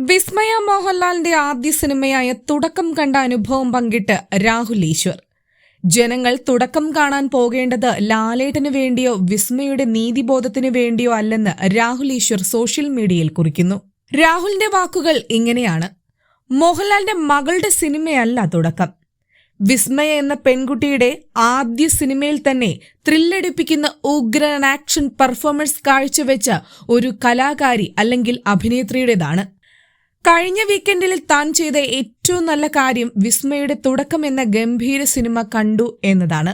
വിസ്മയ മോഹൻലാലിന്റെ ആദ്യ സിനിമയായ തുടക്കം കണ്ട അനുഭവം പങ്കിട്ട് രാഹുൽ ഈശ്വർ. ജനങ്ങൾ തുടക്കം കാണാൻ പോകേണ്ടത് ലാലേട്ടനു വേണ്ടിയോ വിസ്മയുടെ നീതിബോധത്തിനു വേണ്ടിയോ അല്ലെന്ന് രാഹുൽ ഈശ്വർ സോഷ്യൽ മീഡിയയിൽ കുറിക്കുന്നു. രാഹുലിന്റെ വാക്കുകൾ ഇങ്ങനെയാണ്: മോഹൻലാലിന്റെ മകളുടെ സിനിമയല്ല തുടക്കം. വിസ്മയ എന്ന പെൺകുട്ടിയുടെ ആദ്യ സിനിമയിൽ തന്നെ ത്രില്ലടിപ്പിക്കുന്ന ഉഗ്രൻ ആക്ഷൻ പെർഫോമൻസ് കാഴ്ചവെച്ച ഒരു കലാകാരി അല്ലെങ്കിൽ അഭിനേത്രിയുടേതാണ്. കഴിഞ്ഞ വീക്കെൻഡിൽ താൻ ചെയ്ത ഏറ്റവും നല്ല കാര്യം വിസ്മയുടെ തുടക്കം എന്ന ഗംഭീര സിനിമ കണ്ടു എന്നതാണ്.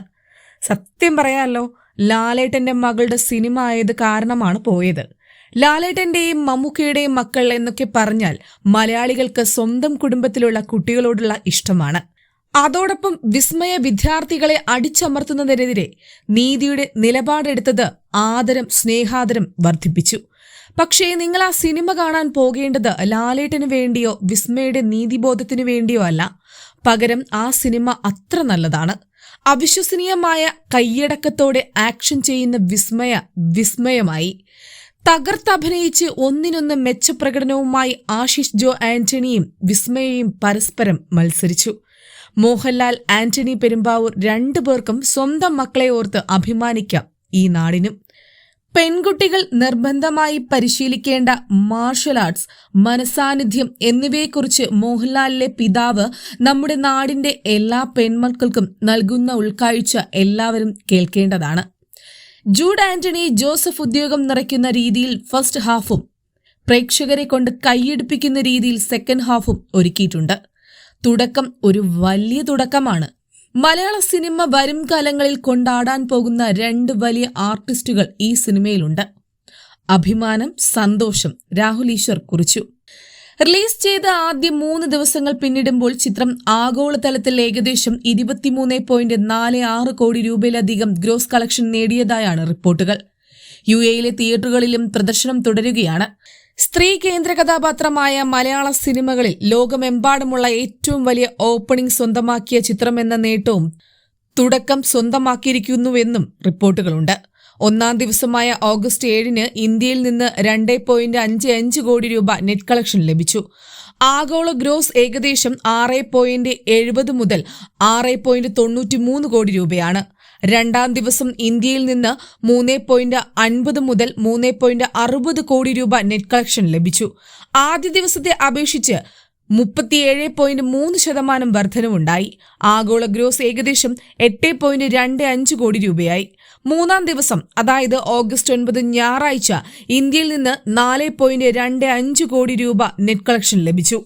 സത്യം പറയാമല്ലോ, ലാലേട്ടന്റെ മകളുടെ സിനിമ ആയത് കാരണമാണ് പോയത്. ലാലേട്ടന്റെയും മമ്മൂക്കയുടെയും മക്കൾ എന്നൊക്കെ പറഞ്ഞാൽ മലയാളികൾക്ക് സ്വന്തം കുടുംബത്തിലുള്ള കുട്ടികളോടുള്ള ഇഷ്ടമാണ്. അതോടൊപ്പം വിസ്മയ വിദ്യാർത്ഥികളെ അടിച്ചമർത്തുന്നതിനെതിരെ നീതിയുടെ നിലപാടെടുത്തത് ആദരം സ്നേഹാദരം വർദ്ധിപ്പിച്ചു. പക്ഷേ നിങ്ങൾ ആ സിനിമ കാണാൻ പോകേണ്ടത് ലാലേട്ടന് വേണ്ടിയോ വിസ്മയുടെ നീതിബോധത്തിനു വേണ്ടിയോ അല്ല. പകരം ആ സിനിമ അത്ര നല്ലതാണ്. അവിശ്വസനീയമായ കൈയടക്കത്തോടെ ആക്ഷൻ ചെയ്യുന്ന വിസ്മയമായി തകർത്തഭിനയിച്ച് ഒന്നിനൊന്ന് മെച്ചപ്രകടനവുമായി ആശിഷ് ജോ ആന്റണിയും വിസ്മയയും പരസ്പരം മത്സരിച്ചു. മോഹൻലാൽ, ആന്റണി പെരുമ്പാവൂർ രണ്ടുപേർക്കും സ്വന്തം മക്കളെ ഓർത്ത് അഭിമാനിക്കാം ഈ നാടിനും. പെൺകുട്ടികൾ നിർബന്ധമായി പരിശീലിക്കേണ്ട മാർഷൽ ആർട്സ്, മനസാന്നിധ്യം എന്നിവയെക്കുറിച്ച് മോഹൻലാലിലെ പിതാവ് നമ്മുടെ നാടിന്റെ എല്ലാ പെൺമക്കൾക്കും നൽകുന്ന ഉൾക്കാഴ്ച എല്ലാവരും കേൾക്കേണ്ടതാണ്. ജൂഡ് ആന്റണി ജോസഫ് ഉദ്യോഗം നിറയ്ക്കുന്ന രീതിയിൽ ഫസ്റ്റ് ഹാഫും പ്രേക്ഷകരെ കൊണ്ട് കൈയടിപ്പിക്കുന്ന രീതിയിൽ സെക്കൻഡ് ഹാഫും ഒരുക്കിയിട്ടുണ്ട്. തുടക്കം ഒരു വലിയ തുടക്കമാണ്. മലയാള സിനിമ വരും കാലങ്ങളിൽ കൊണ്ടാടാൻ പോകുന്ന രണ്ട് വലിയ ആർട്ടിസ്റ്റുകൾ ഈ സിനിമയിലുണ്ട്. അഭിമാനം, സന്തോഷം, രാഹുൽ ഈശ്വർ കുറിച്ചു. റിലീസ് ചെയ്ത ആദ്യ 3 ദിവസങ്ങൾ പിന്നിടുമ്പോൾ ചിത്രം ആഗോളതലത്തിൽ ഏകദേശം 23.46 കോടി രൂപയിലധികം ഗ്രോസ് കളക്ഷൻ നേടിയതായാണ് റിപ്പോർട്ടുകൾ. UAE തിയേറ്ററുകളിലും പ്രദർശനം തുടരുകയാണ്. സ്ത്രീ കേന്ദ്ര കഥാപാത്രമായ മലയാള സിനിമകളിൽ ലോകമെമ്പാടുമുള്ള ഏറ്റവും വലിയ ഓപ്പണിംഗ് സ്വന്തമാക്കിയ ചിത്രമെന്ന നേട്ടവും തുടക്കം സ്വന്തമാക്കിയിരിക്കുന്നുവെന്നും റിപ്പോർട്ടുകളുണ്ട്. 1-ാം ദിവസമായ ഓഗസ്റ്റ് 7-ന് ഇന്ത്യയിൽ നിന്ന് 2.55 കോടി രൂപ നെറ്റ് കളക്ഷൻ ലഭിച്ചു. ആഗോള ഗ്രോസ് ഏകദേശം 6.70 മുതൽ 6.93 കോടി രൂപയാണ്. 2-ാം ദിവസം ഇന്ത്യയിൽ നിന്ന് 3.50 മുതൽ 3.60 കോടി രൂപ നെറ്റ് കളക്ഷൻ ലഭിച്ചു. ആദ്യ ദിവസത്തെ അപേക്ഷിച്ച് 37.3% വർധനവുണ്ടായി. ആഗോള ഗ്രോസ് ഏകദേശം 8.25 കോടി രൂപയായി. 3-ാം ദിവസം, അതായത് ഓഗസ്റ്റ് 9 ഞായറാഴ്ച, ഇന്ത്യയിൽ നിന്ന് 4.25 കോടി രൂപ നെറ്റ് കളക്ഷൻ ലഭിച്ചു.